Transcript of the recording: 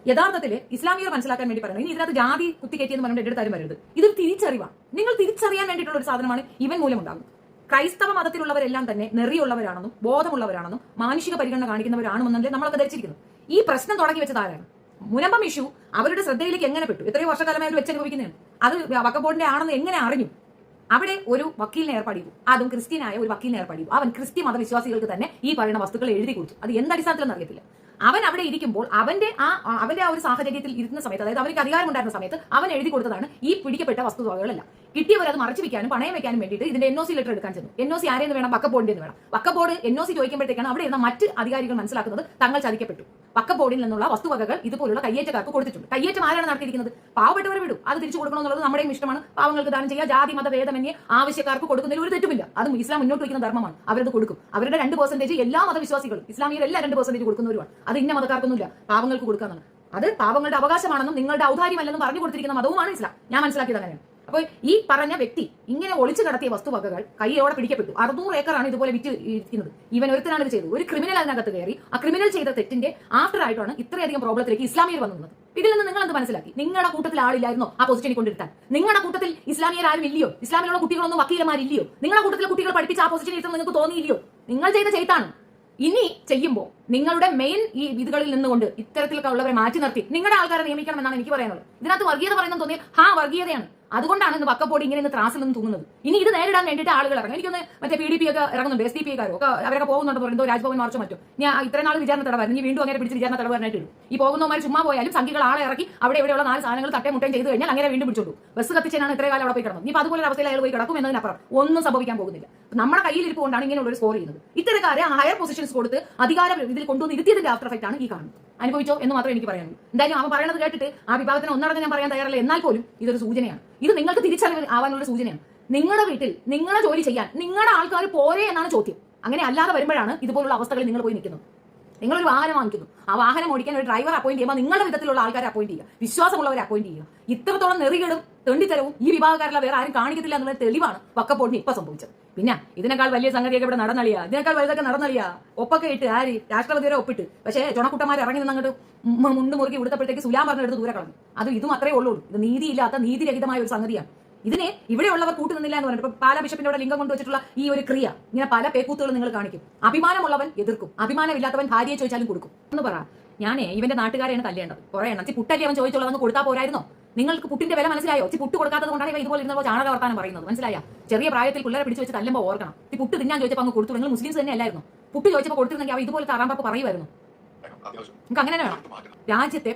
യഥാർത്ഥത്തിൽ ഇസ്ലാമിയർ മനസ്സിലാക്കാൻ വേണ്ടി പറയുന്നത് ഇനി ഇതിനകത്ത് ജാതി കുത്തിക്കയറ്റിയെന്ന് പറഞ്ഞിട്ട് എന്റെ തരും വരരുത്. ഇത് തിരിച്ചറിവാണ്. നിങ്ങൾ തിരിച്ചറിയാൻ വേണ്ടിയിട്ടുള്ള ഒരു സാധനമാണ് ഇവൻ മൂലമുണ്ടാകും. ക്രൈസ്തവ മതത്തിലുള്ളവരെല്ലാം തന്നെ നെറിയുള്ളവരാണെന്നും ബോധമുള്ളവരാണെന്നും മാനുഷിക പരിഗണന കാണിക്കുന്നവരാണെന്നല്ലേ നമ്മളൊക്കെ ധരിച്ചിരിക്കുന്നു. ഈ പ്രശ്നം തുടങ്ങി വെച്ചത് ആരാണ്? മുനമ്പം ഇഷ്യൂ അവരുടെ ശ്രദ്ധയിലേക്ക് എങ്ങനെ പെട്ടു? എത്രയോ വർഷക്കാലമായി അവർ വെച്ചനുഭവിക്കുന്നതാണ്. അത് വഖഫ് ബോർഡിന്റെ ആണെന്ന് എങ്ങനെ അറിഞ്ഞു? അവിടെ ഒരു വക്കീലിനെ ഏർപ്പാട് ചെയ്തു, അതും ക്രിസ്ത്യനായ ഒരു വക്കീലിനെ ഏർപ്പാട് ചെയ്തു. അവൻ ക്രിസ്ത്യ മതവിശ്വാസികൾക്ക് തന്നെ ഈ പറയുന്ന വസ്തുക്കൾ എഴുതി കൊടുത്തു. അത് എന്ത് അടിസ്ഥാനത്തിലെന്ന് അറിയത്തില്ല. അവൻ അവിടെ ഇരിക്കുമ്പോൾ അവന്റെ ആ ഒരു സാഹചര്യത്തിൽ ഇരുന്ന സമയത്ത്, അതായത് അവർക്ക് അധികാരമുണ്ടായിരുന്ന സമയത്ത് അവൻ എഴുതി കൊടുത്തതാണ് ഈ പിടിക്കപ്പെട്ട വസ്തുവകകളെല്ലാം. കിട്ടിയവർ അത് മറച്ചു വെക്കാനും പണയം വെക്കാനും വേണ്ടിയിട്ട് ഇതിന്റെ NOC ലെറ്റർ എടുക്കാൻ ചെന്നു. NOC ആരെന്ന് വേണം? വഖഫ് ബോർഡിന് വേണം. വഖഫ് ബോർഡ് NOC ചോദിക്കുമ്പോഴത്തേക്കാണ് അവിടെ ഇരുന്ന മറ്റ് അധികാരികൾ മനസ്സിലാക്കുന്നത് തങ്ങൾ ചതിക്കപ്പെട്ടു. വഖഫ് ബോർഡിൽ നിന്നുള്ള വസ്തുവകകൾ ഇതുപോലുള്ള കയ്യേറ്റക്കാർക്ക് കൊടുത്തിട്ടുണ്ട്. കയ്യേറ്റം ആരാണ് നടത്തിയിരിക്കുന്നത്? പാവപ്പെട്ടവർ വിടും, അത് തിരിച്ചു കൊടുക്കണമെന്നുള്ളത് നമ്മുടെയും ഇഷ്ടമാണ്. പാവങ്ങൾക്ക് ദാനം ചെയ്യുക, ജാതി മത ഭേദമന്യേ ആവശ്യക്കാർക്ക് കൊടുക്കുന്നതിൽ ഒരു തെറ്റുമില്ല. അതും ഇസ്ലാം മുന്നോട്ട് വയ്ക്കുന്ന ധർമ്മമാണ്. അവരത് കൊടുക്കും. അവരുടെ 2% എല്ലാ മതവിശ്വാസികളും ഇസ്ലാമിയർ എല്ലാം 2% കൊടുക്കുന്നവരുമാണ്. അത് ഇന്ന മതക്കാർക്കൊന്നുമില്ല, പാവങ്ങൾക്ക് കൊടുക്കാന്നാണ്. അത് പാവങ്ങളുടെ അവകാശമാണെന്നും നിങ്ങളുടെ ഔദാര്യമല്ലെന്നും പറഞ്ഞു കൊടുത്തിരിക്കുന്ന മതവുമാണ് ഇസ്ലാം. ഞാൻ മനസ്സിലാക്കിയത് അങ്ങനെയാണ്. അപ്പോൾ ഈ പറഞ്ഞ വ്യക്തി ഇങ്ങനെ ഒളിച്ചു കടത്തിയ വസ്തുവകകൾ കൈയോടെ പിടിക്കപ്പെട്ടു. 600 ഏക്കറാണ് ഇതുപോലെ വിറ്റ് ഇരിക്കുന്നത്. ഇവൻ ഒരുത്തനാണ് ഇത് ചെയ്തത്. ഒരു ക്രിമിനൽ അതിനകത്ത് കയറി ആ ക്രിമിനൽ ചെയ്ത തെറ്റിന്റെ ആഫ്റ്റർ ആയിട്ടാണ് ഇത്രയധികം പ്രോബ്ലത്തിലേക്ക് ഇസ്ലാമിയർ വന്നത്. ഇതിൽ നിന്ന് നിങ്ങൾ എന്ത് മനസ്സിലാക്കി? നിങ്ങളുടെ കൂട്ടത്തിൽ ആളില്ലായിരുന്നോ ആ പൊസിഷനിൽ കൊണ്ടിരുത്താൻ? നിങ്ങളുടെ കൂട്ടത്തിൽ ഇസ്ലാമിയർ ആരും ഇല്ലയോ? ഇസ്ലാമിലുള്ള കുട്ടികളൊന്നും വക്കീലമാരില്ലയോ? നിങ്ങളുടെ കൂട്ടത്തിലെ കുട്ടികൾ പഠിപ്പിച്ച് ആ പൊസിഷനിൽ ഇരുത്താൻ നിങ്ങൾക്ക് തോന്നിയില്ലയോ? നിങ്ങൾ ചെയ്ത ചെയ്താണ്. ഇനി ചെയ്യുമ്പോൾ നിങ്ങളുടെ മെയിൻ ഈ വിധികളിൽ നിന്നുകൊണ്ട് ഇത്തരത്തിലൊക്കെ ഉള്ളവരെ മാറ്റി നിർത്തി നിങ്ങളുടെ ആൾക്കാരെ നിയമിക്കണം എന്നാണ് എനിക്ക് പറയാനുള്ളത്. ഇതിനകത്ത് വർഗീയത പറയുന്നത് തോന്നിയാൽ വർഗീയതയാണ്. അതുകൊണ്ടാണ് ഇന്ന് വഖഫ് ബോർഡ് ഇങ്ങനെ ത്രാസിൽ നിന്ന് തൂങ്ങുന്നത്. ഇനി ഇത് നേരിടാൻ വേണ്ടിയിട്ട് ആളുകൾ ഇറങ്ങും. എനിക്കൊന്ന് മറ്റേ PDP ഒക്കെ ഇറങ്ങുന്നുണ്ട്, SDP കാരോ ഒക്കെ അവരൊക്കെ പോകുന്നുണ്ട്. പറയുന്നത് രാജ്ഭവൻ മാർച്ചോ മറ്റോ. ഞാൻ ഇത്ര നാൾ വിചാരണ തടവായിരുന്നു, ഇനി വീണ്ടും അങ്ങനെ പിടിച്ച് വിചാരണ തടവാനായിട്ട് ഇടും. ഈ പോകുന്നവന്മാർ ചുമ്മാ പോയാലും സംഘികൾ ആളെ ഇറക്കി അവിടെ എവിടെയുള്ള 4 സാധനങ്ങൾ തട്ടേ മുട്ടയും ചെയ്ത് കഴിഞ്ഞാൽ അങ്ങനെ വീണ്ടും പിടിച്ചോളൂ. ബസ് കത്തിച്ചാണ് ഇത്രയും കാലം അവിടെ പോയി കിടന്നത്. ഇനി അതുപോലെ അവസ്ഥയിൽ അയാൾ പോയി കിടക്കും എന്നതിനപ്പുറം ഒന്നും സംഭവിക്കാൻ പോകുന്നില്ല. നമ്മുടെ കയ്യിലിരിപ്പുകൊണ്ടാണ് ഇങ്ങനെയുള്ള ഒരു സ്കോർ ചെയ്യുന്നത്. ഇത്തരക്കാരെ ഹയർ പൊസിഷൻസ് കൊടുത്ത് അധികാരം ഇതിൽ കൊണ്ടുവന്ന് ഇരുത്തിയതിന്റെ ആഫ്റ്റർ എഫക്റ്റ് ആണ് ഈ കാണുന്നത്. അനുഭവിച്ചോ എന്ന് മാത്രമേ എനിക്ക് പറയാനുള്ളൂ. എന്തായാലും അവൻ പറയുന്നത് കേട്ടിട്ട് ആ വിഭാഗത്തിന് ഒന്നടങ്കം ഞാൻ പറയാൻ തയ്യാറല്ല. എന്നാൽ പോലും ഇതൊരു സൂചനയാണ്. ഇത് നിങ്ങൾക്ക് തിരിച്ചറിവ് ആവാനുള്ള സൂചനയാണ്. നിങ്ങളുടെ വീട്ടിൽ നിങ്ങളുടെ ജോലി ചെയ്യാൻ നിങ്ങളുടെ ആൾക്കാർ പോരെ എന്നാണ് ചോദ്യം. അങ്ങനെ അല്ലാതെ വരുമ്പോഴാണ് ഇതുപോലുള്ള അവസ്ഥകളിൽ നിങ്ങൾ പോയി നിൽക്കുന്നത്. നിങ്ങളൊരു വാഹനം വാങ്ങിക്കുന്നു, ആ വാഹനം ഓടിക്കാൻ ഒരു ഡ്രൈവർ അപ്പോയിന്റ് ചെയ്യുമ്പോൾ നിങ്ങളുടെ വിധത്തിലുള്ള ആൾക്കാരെ അപ്പോയിന്റ് ചെയ്യുക, വിശ്വാസമുള്ളവരെ അപ്പോയിന്റ് ചെയ്യുക. ഇത്രത്തോളം നെറികളും തെണ്ടിത്തരവും ഈ വിഭാഗക്കാരിലെ വേറെ ആരും കാണിക്കത്തില്ല എന്നുള്ള തെളിവാണ് വഖഫ് ബോർഡിന് ഇപ്പൊ സംഭവിച്ചത്. പിന്നെ ഇതിനേക്കാൾ വലിയ സംഗതിയൊക്കെ ഇവിടെ നടന്നളിയാ, ഇതിനേക്കാൾ വലുതൊക്കെ നടന്നളിയാ. ഒപ്പൊക്കെ ഇട്ട് ആര് രാഷ്ട്രപതി വരെ ഒപ്പിട്ട്, പക്ഷേ ചുണക്കുട്ടന്മാർ ഇറങ്ങി നിന്ന് അങ്ങോട്ട് മുണ്ട് മുറുക്കി ഉടുത്തപ്പോഴത്തേക്ക് സുലാം പറഞ്ഞെടുത്ത് ദൂരെ കളഞ്ഞു. ഇതും അത്രേ ഉള്ളൂ. ഇത് നീതിയില്ലാത്ത നീതിരഹിതമായ ഒരു സംഗതിയാണ്. ഇതിനെ ഇവിടെയുള്ളവർ കൂട്ടുനിന്നില്ല എന്ന് പറഞ്ഞിട്ട് പാലാ ബിഷപ്പിന്റെ അവിടെ ലിംഗം കൊണ്ടുവച്ചിട്ടുള്ള ഈ ഒരു ക്രിയ, ഇങ്ങനെ പല പേക്കൂത്തുകൾ നിങ്ങൾ കാണിക്കും. അഭിമാനമുള്ളവൻ എതിർക്കും, അഭിമാനമില്ലാത്തവൻ ഭാര്യയെ ചോദിച്ചാലും കൊടുക്കും എന്ന് പറ. ഞാനേ ഇവന്റെ നാട്ടുകാരെയാണ് തല്ലേണ്ടത്. കുറെ എണ്ണം പുട്ടല്ലേ അവൻ ചോദിച്ചുള്ളതെന്ന് കൊടുത്താൽ പോരായിരുന്നോ? നിങ്ങൾക്ക് പുട്ടിന്റെ വില മനസ്സിലായോ? പുട്ട് കൊടുക്കാത്തത് കൊണ്ടാണ് ഇവ ഇതുപോലെ ഇരുന്നപ്പോൾ ചാണക വർത്താനം പറയുന്നത്. മനസ്സിലായ? ചെറിയ പ്രായത്തിൽ പിള്ളേരെ പിടിച്ച് വെച്ച് തല്ലുമ്പോൾ ഓർക്കണം. പുട്ട് തിന്നാൻ ചോദിച്ചപ്പോൾ അങ്ങ് കൊടുത്തു. നിങ്ങൾ മുസ്ലിംസ് തന്നെ അല്ലായിരുന്നു? പുട്ട് ചോദിച്ചപ്പോൾ കൊടുത്തിരുന്നെങ്കിൽ അവ ഇതുപോലെ താറാമ്പപ്പ് പറയുമായിരുന്നു. നിങ്ങൾക്ക് അങ്ങനെ വേണം രാജ്യത്തെ